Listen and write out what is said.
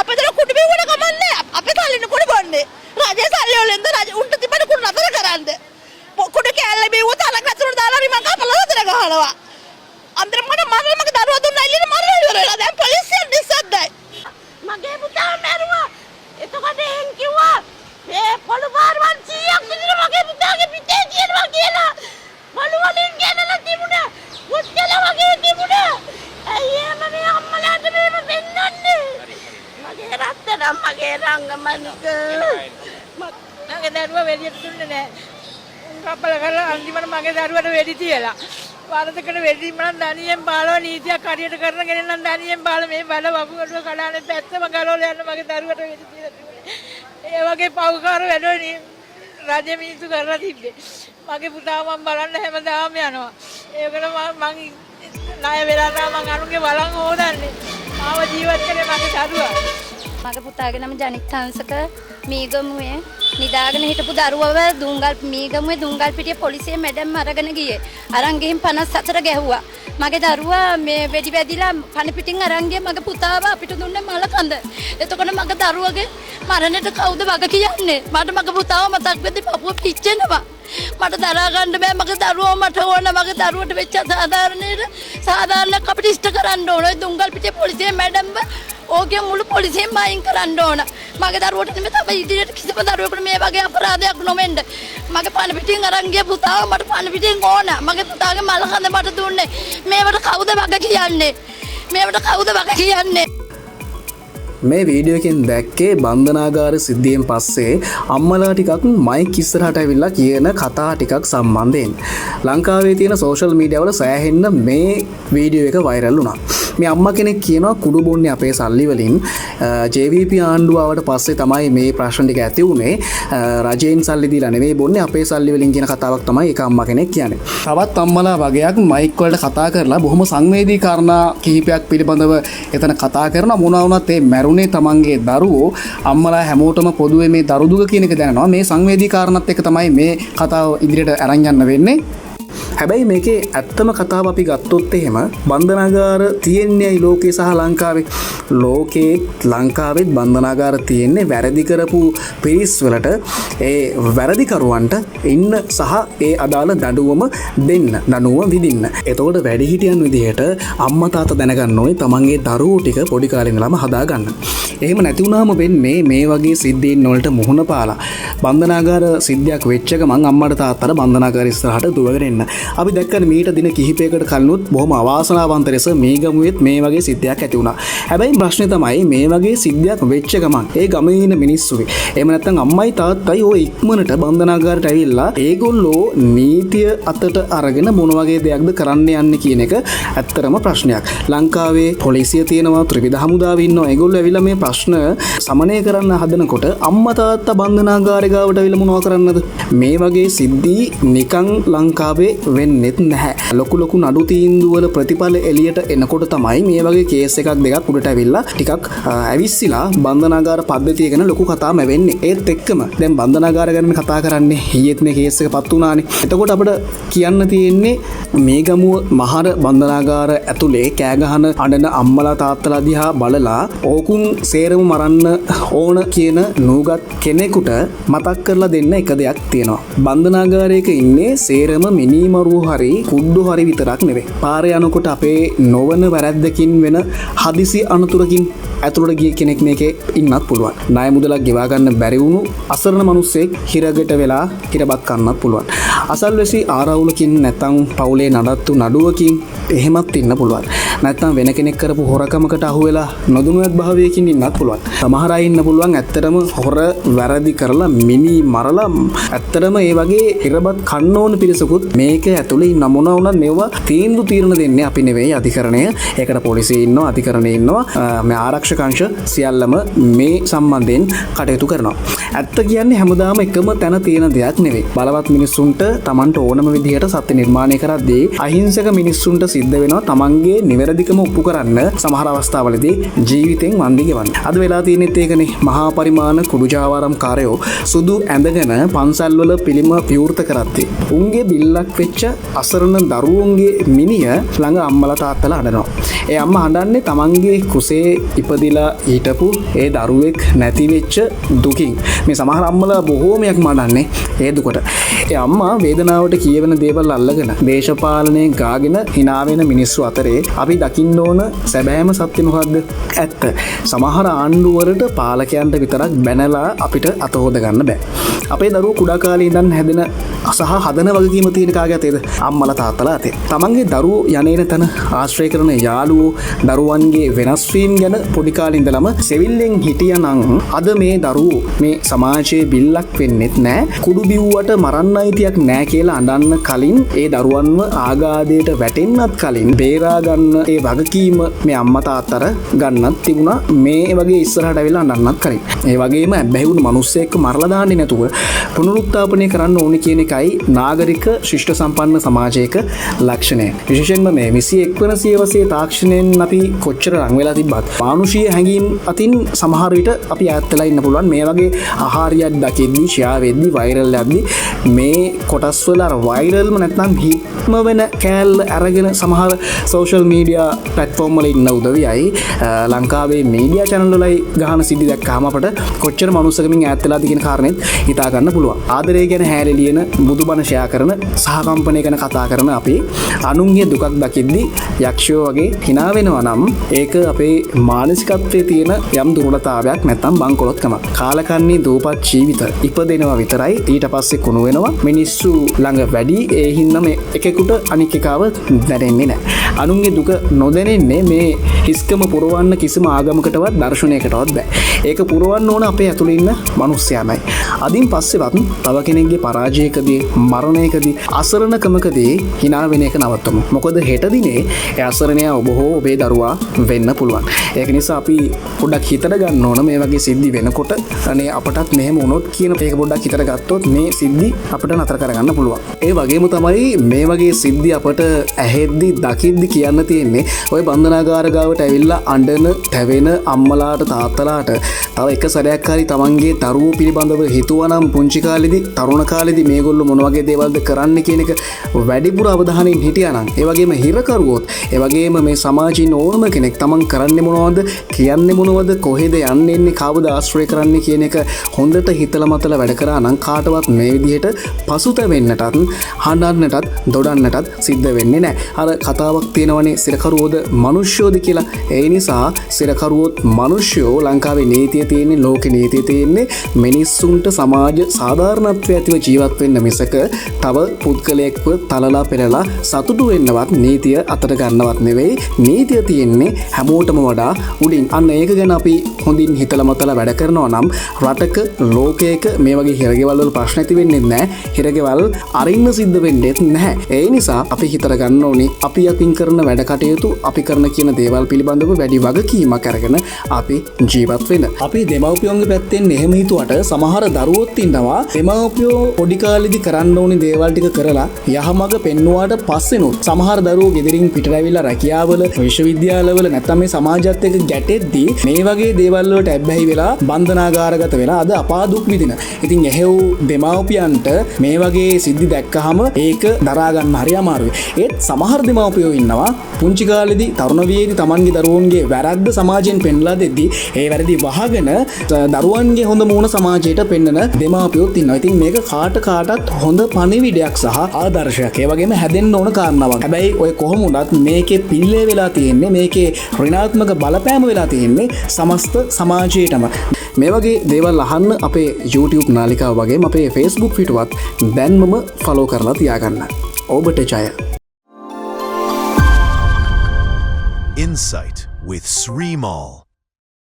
අපේ දර කුඩු බිව්වට කමන්නේ. අපේ සල්ලින කුඩු බොන්නේ. රජේ සල්ලි වලින්ද රජ උන්ට තිබෙන කුඩු නතර කරන්න. කුඩු කෑල්ල බිව්වොත් අලක් නතර දාලා රිමන් කපලා නතර ගහනවා. අන්තර මගේ දරුවා දුන්නා එළියට මරලා ඉවරලා. දැන් පොලිසිය නිස්සද්දයි. මගේ පුතා මැරුවා. එතකොට එන් කිව්වා මේ පොළු පාරවල් 100ක් විතර මගේ පුතාගේ පිටේ තියෙනවා කියලා. පොළු වලින් ගෙනලා තිබුණා. මුත්තල වගේ තිබුණා. අයියා මම අම්මලාට මේව වෙන්නන්නේ. මගේ රත්තරන් මගේ රංගමනික. මගේ දරුවා වෙලියට දුන්නේ නැහැ. කපල කරලා අන්තිමට මගේ දරුවට වෙඩි තියලා. වරදකට වෙඩි මනම් දනියෙන් බාලව නීතියක් හරියට කරන කෙනෙක් නම් දනියෙන් බාල මේ බල වපුවටුව කඩානේ පැත්තම ගලවලා යන්න මගේ දරුවට වෙඩි තියලා තිබුණේ. ඒ වගේ පව්කාර වැඩෝනේ රජ මිනිස්සු කරලා තිබ්බේ. මගේ පුතා මම බලන්න හැමදාම යනවා. ඒකට මං ණය වෙලා තමයි මං අනුන්ගේ බලන් හොදන්නේ. මාව ජීවත් කරේ මගේ දරුවා. මගේ පුතාගේ නම ජනිත් සංසක මීගමුවේ නිදාගෙන හිටපු දරුවව මීගමුවේ දුංගල් පිටිය පොලිසිය මැඩම් අරගෙන ගියේ. අරන් ගිහින් 54 ගැහුවා. මගේ දරුවා මේ වෙඩි වැදිලා පණ පිටින් අරන් ගිය මගේ පුතාව අපිට දුන්නේ මල කඳ. එතකොට මගේ දරුවගේ මරණයට කවුද වග කියන්නේ? මට මගේ පුතාව මතක් වෙද්දි පපුව පිච්චෙනවා. මට දරා ගන්න බෑ මගේ දරුවව මට ඕන මගේ දරුවට වෙච්ච සාධාරණයක් අපිට ඉෂ්ට කරන්න ඕන. ඔය දුංගල් පිටිය පොලිසිය මැඩම්ව ඕකේ මුළු පොලිසියෙන් මායින් කරන්න ඕන. මගේ දරුවට නෙමෙයි තමයි ඉදිරියට කිසිම දරුවෙකුට මේ වගේ අපරාධයක් නොවෙන්න. මගේ පණ පිටින් අරන් ගිය පුතාව මට පණ පිටින් ඕන. මගේ පුතාගේ මල කඳ මට දුන්නේ. මේවට කවුද වග කියන්නේ? මේවට කවුද වග කියන්නේ? මේ වීඩියෝ එකෙන් දැක්කේ බන්ධනාගාර සිද්ධියෙන් පස්සේ අම්මලා ටිකක් මයික් ඉස්සරහට ඇවිල්ලා කියන කතා ටිකක් සම්බන්ධයෙන්. ලංකාවේ තියෙන සෝෂල් මීඩියා වල සෑහෙන්න මේ වීඩියෝ එක වෛරල් වුණා. මේ අම්මා කෙනෙක් කියනවා කුඩු බොන්නේ අපේ සල්ලි වලින්. JVP ආණ්ඩුව ආවට පස්සේ තමයි මේ ප්‍රශ්න ටික ඇති වුනේ. රජයෙන් සල්ලි දීලා නෙවෙයි බොන්නේ අපේ සල්ලි වලින් කියන කතාවක් තමයි ඒක අම්මා කෙනෙක් කියන්නේ. තවත් අම්මලා වගේක් මයික් වලට කතා කරලා බොහොම සංවේදී කාරණා කිහිපයක් පිළිබඳව එතන කතා කරන මොනවා වුණත් ඒ මැරුණේ තමන්ගේ දරුවෝ. අම්මලා හැමෝටම පොදුවේ මේ දරුදුක කියන එක දැනනවා. මේ සංවේදී කාරණාත් එක්ක තමයි මේ කතාව ඉදිරියට අරන් යන්න වෙන්නේ. හැබැයි මේකේ ඇත්තම කතාව අපි ගත්තොත් එහෙම බන්ධනාගාර තියෙන්නේ ලෝකේ සහ ලංකාවේ. ලෝකේ ලංකාවෙත් බන්ධනාගාර තියෙන්නේ වැරදි කරපු පිරිස් වලට ඒ වැරදිකරුවන්ට ඉන්න සහ ඒ අදාළ දඬුවම දෙන්න, දඬුවම විඳින්න. එතකොට වැඩිහිටියන් විදිහට අම්මා තාත්තා දැනගන්න ඕනේ තමන්ගේ දරුවෝ ටික පොඩි කාලේ ඉඳලම හදාගන්න. එහෙම නැති වුණාම වෙන්නේ මේ වගේ සිද්ධීන් වලට මුහුණ පාලා බන්ධනාගාර සිද්ධියක් වෙච්ච ගමන් අම්මට තාත්තට බන්ධනාගාර ඉස්සරහට දුවගෙන එන්න. අපි දැක්කන මීට දින කිහිපයකට කලිනුත් බොහොම අවාසනාවන්ත ලෙස මේගමුවේත් මේ වගේ සිද්ධියක් ඇති වුණා. හැබැයි ප්‍රශ්නේ තමයි මේ වගේ සිද්ධියක් වෙච්ච ගමන් ඒ ගමේ ඉන්න මිනිස්සුගේ එහෙම නැත්නම් අම්මයි තාත්තයි ඔය ඉක්මනට බන්ධනාගාරයට ඇවිල්ලා ඒගොල්ලෝ නීතිය අතට අරගෙන මොන වගේ දෙයක්ද කරන්න යන්නේ කියන එක ඇත්තටම ප්‍රශ්නයක්. ලංකාවේ පොලිසිය තියෙනවා, ත්‍රිවිධ හමුදාව ඉන්නවා. ඒගොල්ලෝ ඇවිල්ලා මේ ප්‍රශ්න සමනය කරන්න හදනකොට අම්මා තාත්තා බන්ධනාගාරේ ගාවට ඇවිල්ලා මොනව කරන්නද? මේ වගේ සිද්ධි නිකන් ලංකාවේ වෙන්නෙත් නැහැ. ලොකු නඩු තීන්දුව වල ප්‍රතිඵල එළියට එනකොට තමයි මේ වගේ කේස් එකක් දෙකක් උඩට ඇවිල්ලා ටිකක් ඇවිස්සලා බන්ධනාගාර පද්ධතිය ගැන ලොකු කතාවක් වෙන්නේ. ඒත් එක්කම දැන් බන්ධනාගාර ගැන කතා කරන්නේ ඊයේත් මේ කේස් එක පත් වුණානේ. එතකොට අපිට කියන්න තියෙන්නේ මේ ගමුව මහර බන්ධනාගාර ඇතුලේ කෑ ගහන අඬන අම්මලා තාත්තලා දිහා බලලා ඕකුන් සේරම මරන්න ඕන කියන නූගත් කෙනෙකුට මතක් කරලා දෙන්න එක දෙයක් තියෙනවා. බන්ධනාගාරයක ඉන්නේ සේරම මිනිමරුවෝ හරි කුඩු හරි විතරක් නෙවෙයි. පාරේ යනකොට අපේ නොවන වැරැද්දකින් වෙන හදිසි අනතුරකින් ඇතුළට ගිය කෙනෙක් මේකේ ඉන්නත් පුළුවන්. ණය මුදලක් ගෙවා ගන්න බැරි වුණු අසරණ මිනිස්සෙක් හිරකට වෙලා හිරබත් කන්නත් පුළුවන්. අසල්වැසි ආරවුලකින් නැත්නම් පවුලේ නඩත්තු නඩුවකින් එහෙමත් ඉන්න පුළුවන්. නැත්නම් වෙන කෙනෙක් කරපු හොරකමකට අහු වෙලා නොදුනුවත් භාවයකින් ඉන්නත් පුළුවන්. සමහර අය ඉන්න පුළුවන් ඇත්තටම හොර වැරදි කරලා මිනි මරලා ඇත්තටම ඒ වගේ හිරබත් කන්න ඕන පිරිසකුත් මේක ඇතුලේ ඉන්න මොනවා වුණත් මේවා තීන්දුව දෙන්නේ අපි නෙවෙයි අධිකරණය. ඒකට පොලිසිය ඉන්නවා, අධිකරණය ඉන්නවා. මේ ආරක්ෂක අංශ සියල්ලම මේ සම්බන්ධයෙන් කටයුතු කරනවා. ඇත්ත කියන්නේ හැමදාම එකම තැන තියෙන දෙයක් නෙවෙයි. බලවත් මිනිස්සුන්ට Tamanට ඕනම විදිහට සත්‍ය නිර්මාණය කරද්දී අහිංසක මිනිස්සුන්ට සිද්ධ වෙනවා Tamanගේ නිවැරදි නිවැරදිකම ඔප්පු කරන්න සමහර අවස්ථාවලදී ජීවිතෙන් වන්දි ගෙවන්න. අද වෙලා තියෙනෙත් ඒකනේ මහා පරිමාණ කුඩුජාවාරම්කාරයෝ සුදු ඇඳගෙන පන්සල්වල පිළිම විවෘත කරද්දී උන්ගේ බිල්ලක් වෙච්ච අසරණ දරුවන්ගේ මිනිය ළඟ අම්මලා තාත්තලා අඬනවා. ඒ අම්මා හඬන්නේ තමන්ගේ කුසේ ඉපදිලා හිටපු ඒ දරුවෙක් නැති වෙච්ච දුකින්. මේ සමහර අම්මලා බොහෝමයක් මඩන්නේ ඒ දුකට. ඒ අම්මා වේදනාවට කියවෙන දේවල් අල්ලගෙන දේශපාලනයේ ගාගෙන hina වෙන මිනිස්සු අතරේ අපි දකින්න ඕන සැබෑම සත්‍ය මොකද්ද? ඇත්ත. සමහර ආණ්ඩුවලට පාලකයන්ට විතරක් බැනලා අපිට අත හොද ගන්න බෑ. අපේ දරුවෝ කුඩා කාලේ ඉඳන් හැදෙන සහ හදන වගකීම තියෙන කාගේ අතේද? අම්මලා තාත්තලා අතේ. තමන්ගේ දරුවෝ යන්නේන තන ආශ්‍රය කරන යාළුවෝ දරුවන්ගේ වෙනස් වීම ගැන පොඩි කාලේ ඉඳලම සෙවිල්ලෙන් හිටියානම් අද මේ දරුවෝ මේ සමාජයේ බිල්ලක් වෙන්නෙත් නෑ. කුඩු බිව්වට මරන්න අයිතියක් නෑ කියලා අඬන්න කලින් ඒ දරුවන්ව ආගාදයට වැටෙන්නත් කලින් බේරා ගන්න ඒ වගකීම මේ අම්මා තාත්තට ගන්නත් තිබුණා මේ වගේ ඉස්සරහට ඇවිල්ලා අඬන්නත් කලින්. ඒ වගේම බැහැවුණු මිනිස්සෙක්ව මරලා දාන්නේ නැතුව පුනරුත්ථාපනය කරන්න ඕනේ කියන එකයි නාගරික ශිෂ්ට සම්පන්න සමාජයක ලක්ෂණය. විශේෂයෙන්ම මේ 21 වන සියවසේ තාක්ෂණයෙන් අපි කොච්චර රන් වෙලා තිබ්බත් මානුෂීය හැඟීම් අතින් සමහර විට අපි ඈත් වෙලා ඉන්න පුළුවන්. මේ වගේ ආහාරයක් දකිද්දි ෂෙයා වෙද්දි වෛරල් යද්දි මේ කොටස් වල අර වෛරල්ම නැත්නම් හිට්ම වෙන කෑල්ල අරගෙන සමහර සෝෂල් මීඩියා ප්ලැට්ෆෝම් වල ඉන්න උදවියයි ලංකාවේ මීඩියා channel වලයි ගහන සිද්ධි දැක්කම අපට කොච්චර මනුස්සකමින් ඈත් වෙලාද කියන කාරණේත් හිතා ගන්න පුළුවන්. ආදරය ගැන හැලෙලියන බුදුබණ ෂෙයා කරන සහකම්පනය ගැන කතා කරන අපි අනුන්ගේ දුකක් දකිද්දි යක්ෂයෝ වගේ hina වෙනවා නම් ඒක අපේ මානසිකත්වයේ තියෙන යම් දුර්වලතාවයක් නැත්නම් බංකොලොත්කමක්. කාලකන්ණී දූපත් ජීවිත ඉපදෙනවා විතරයි ඊට පස්සේ කුණු වෙනවා. මිනිස්සු ළඟ වැඩි ඒ හින්දා මේ එකෙකුට අනික් එකාව දැනෙන්නේ නැහැ. අනුන්ගේ දුක නොදැනෙන්නේ මේ හිස්කම පුරවන්න කිසිම ආගමකටවත් දර්ශනයකටවත් බෑ. ඒක පුරවන්න ඕන අපේ ඇතුළේ ඉන්න මිනිස්යාමයි. අදින් පස්සෙවත් තව කෙනෙක්ගේ පරාජයකදී මරණයකදී අසරණකමකදී hina වෙන එක නවත්තමු. මොකද හෙට දිනේ ඒ අසරණයා ඔබ හෝ ඔබේ දරුවා වෙන්න පුළුවන්. ඒක නිසා අපි පොඩ්ඩක් හිතට ගන්න ඕන මේ වගේ සිද්ධි වෙනකොට අනේ අපටත් මෙහෙම වුණොත් කියන එක පොඩ්ඩක් හිතට ගත්තොත් මේ සිද්ධි අපිට නතර කරගන්න පුළුවන්. ඒ වගේම තමයි මේ වගේ සිද්ධි අපට ඇහෙද්දි දකිද්දි කියන්න තියෙන්නේ ඔය බන්ධනාගාර ගාවට ඇවිල්ලා අඬන තැවෙන අම්මලාට තාත්තලාට තව එක සැරයක් හරි තමන්ගේ දරුවෝ පිළිබඳව හිතුවනම් පුංචි කාලෙදි තරුණ කාලෙදි මේගොල්ලෝ මොන වගේ දේවල්ද කරන්න කියන එක වැඩිපුර අවධානයෙන් හිටියානම් ඒ වගේම හිරකරුවොත් ඒ වගේම මේ සමාජයේ ඕනම කෙනෙක් තමන් කරන්නේ මොනවද කියන්නේ මොනවද කොහෙද යන්නේ කවුද ආශ්‍රය කරන්නේ කියන එක හොඳට හිතලා මතලා වැඩ කරා නම් කාටවත් මේ විදිහට පසුතැවෙන්නටත් හඬන්නටත් දොඩන්නටත් සිද්ධ වෙන්නේ නැහැ. අර කතාවක් තියෙනවනේ සිරකරුවෝද මිනිස්සුද කියලා. ඒ නිසා සිරකරුවොත් මිනිස්සුෝ ලංකාවේ නීතිය තියෙන්නේ ලෝකේ නීතිය තියෙන්නේ මිනිස්සුන්ට සමාජ සාධාරණත්වය ඇතිව ජීවත් වෙන්න මිසක තව පුද්ගලයෙක්ව තලලා පෙරලා සතුටු වෙන්නවත් නීතිය අතට ගන්නවත් නෙවෙයි. නීතිය තියෙන්නේ හැමෝටම වඩා උඩින්. අන්න ඒක ගැන අපි හොඳින් හිතලා මතලා වැඩ කරනවා නම් රටක ලෝකයක මේ වගේ හිරගෙවල් වල ප්‍රශ්න ඇති වෙන්නේ නැහැ. හිරගෙවල් අරින්න සිද්ධ වෙන්නේ නැහැ. ඒ නිසා අපි හිතර ගන්න ඕනේ අපි අතින් කරන වැඩ කටයුතු අපි කරන කියන දේවල් පිළිබඳව වැඩි වගකීමක් අරගෙන අපි ජීවත් වෙන්න. අපි දෙමව්පියන්ගේ පැත්තෙන් එහෙම හිතුවට සමහර දරුවෝත් ඉන්නවා දෙමව්පියෝ පොඩි කාලෙදි කරන්න ඕනේ දේවල් ටික කරලා යහමඟ පෙන්නුවාට පස්සෙනුත් සමහර දරුවෝ ගෙදරින් පිටට ඇවිල්ලා රැකියාවල විශ්වවිද්‍යාලවල නැත්නම් මේ සමාජයත් එක්ක ගැටෙද්දී මේ වගේ දේවල් වලට ඇබ්බැහි වෙලා බන්ධනාගාරගත වෙලා අද අපා දුක් විඳින. ඉතින් එහෙව් දෙමව්පියන්ට මේ වගේ සිද්ධි දැක්කහම ඒක දරා ගන්න හරි අමාරුයි. ඒත් සමහර දෙමව්පියෝ ඉන්නවා පුංචි කාලෙදී තරුණ වියේදී තමන්ගේ දරුවන්ගේ වැරද්ද සමාජයෙන් පෙන්ලා දෙද්දී ඒ වැරදි වහගෙන දරුවන්ගේ හොඳ මූණ සමාජයට පෙන්වන දෙමව්පියෝත් ඉන්නවා. ඉතින් මේක කාටත් හොඳ පණිවිඩයක් සහ ආදර්ශයක්. ඒ වගේම හැදෙන්න ඕන කාරණාවක්. හැබැයි ඔය කොහොම වුණත් මේකේ පිල්ලේ වෙලා තියෙන්නේ මේකේ ඍණාත්මක බලපෑම වෙලා තියෙන්නේ සමස්ත සමාජයටම. මේ වගේ දේවල් අහන්න අපේ YouTube නාලිකාව වගේම අපේ Facebook පිටුවත් දැන්මම ෆලෝ කරලා තියාගන්න. ඔබට ජය. Insight with Sri Mall.